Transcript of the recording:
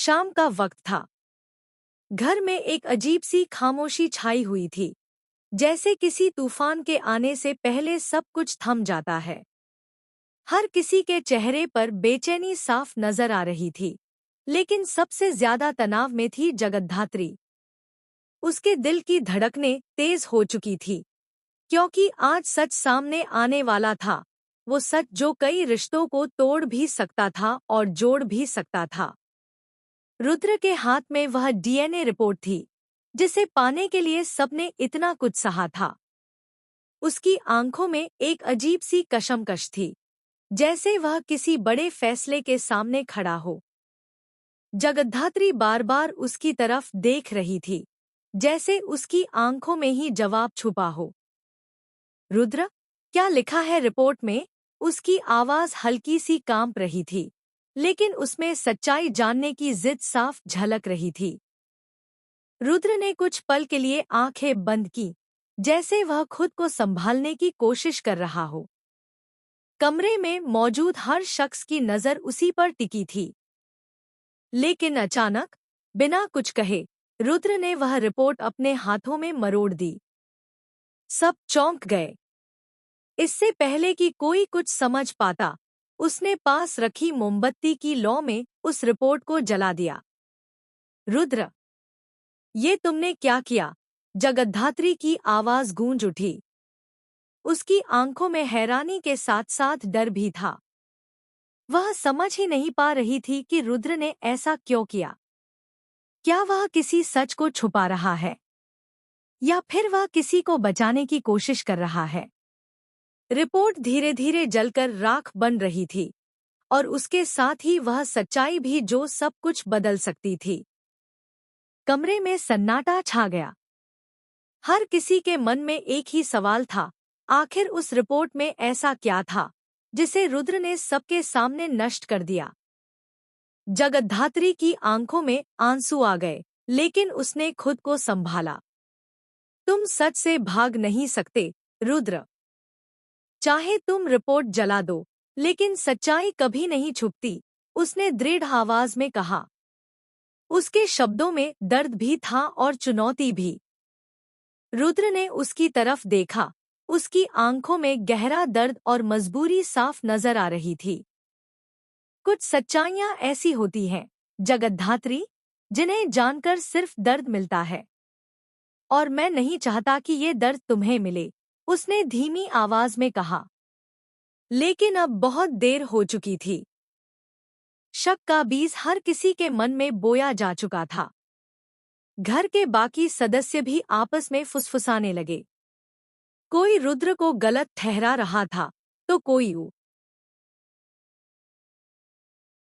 शाम का वक्त था। घर में एक अजीब सी खामोशी छाई हुई थी, जैसे किसी तूफान के आने से पहले सब कुछ थम जाता है। हर किसी के चेहरे पर बेचैनी साफ नजर आ रही थी, लेकिन सबसे ज्यादा तनाव में थी जगद्धात्री। उसके दिल की धड़कनें तेज हो चुकी थी, क्योंकि आज सच सामने आने वाला था। वो सच जो कई रिश्तों को तोड़ भी सकता था और जोड़ भी सकता था। रुद्र के हाथ में वह डीएनए रिपोर्ट थी, जिसे पाने के लिए सबने इतना कुछ सहा था। उसकी आंखों में एक अजीब सी कशमकश थी, जैसे वह किसी बड़े फैसले के सामने खड़ा हो। जगद्धात्री बार बार उसकी तरफ देख रही थी, जैसे उसकी आंखों में ही जवाब छुपा हो। रुद्र, क्या लिखा है रिपोर्ट में? उसकी आवाज हल्की सी कांप रही थी, लेकिन उसमें सच्चाई जानने की जिद साफ झलक रही थी। रुद्र ने कुछ पल के लिए आंखें बंद की, जैसे वह खुद को संभालने की कोशिश कर रहा हो। कमरे में मौजूद हर शख्स की नजर उसी पर टिकी थी। लेकिन अचानक, बिना कुछ कहे, रुद्र ने वह रिपोर्ट अपने हाथों में मरोड़ दी। सब चौंक गए। इससे पहले कि कोई कुछ समझ पाता, उसने पास रखी मोमबत्ती की लौ में उस रिपोर्ट को जला दिया। रुद्र, ये तुमने क्या किया? जगद्धात्री की आवाज गूंज उठी। उसकी आंखों में हैरानी के साथ साथ डर भी था। वह समझ ही नहीं पा रही थी कि रुद्र ने ऐसा क्यों किया। क्या वह किसी सच को छुपा रहा है, या फिर वह किसी को बचाने की कोशिश कर रहा है? रिपोर्ट धीरे धीरे जलकर राख बन रही थी, और उसके साथ ही वह सच्चाई भी जो सब कुछ बदल सकती थी। कमरे में सन्नाटा छा गया। हर किसी के मन में एक ही सवाल था, आखिर उस रिपोर्ट में ऐसा क्या था जिसे रुद्र ने सबके सामने नष्ट कर दिया? जगद्धात्री की आंखों में आंसू आ गए, लेकिन उसने खुद को संभाला। तुम सच से भाग नहीं सकते, रुद्र। चाहे तुम रिपोर्ट जला दो, लेकिन सच्चाई कभी नहीं छुपती, उसने दृढ़ आवाज में कहा। उसके शब्दों में दर्द भी था और चुनौती भी। रुद्र ने उसकी तरफ देखा। उसकी आंखों में गहरा दर्द और मजबूरी साफ नजर आ रही थी। कुछ सच्चाइयां ऐसी होती हैं, जगद्धात्री, जिन्हें जानकर सिर्फ दर्द मिलता है। और मैं नहीं चाहता कि ये दर्द तुम्हें मिले, उसने धीमी आवाज में कहा। लेकिन अब बहुत देर हो चुकी थी। शक का बीज हर किसी के मन में बोया जा चुका था। घर के बाकी सदस्य भी आपस में फुसफुसाने लगे। कोई रुद्र को गलत ठहरा रहा था, तो कोई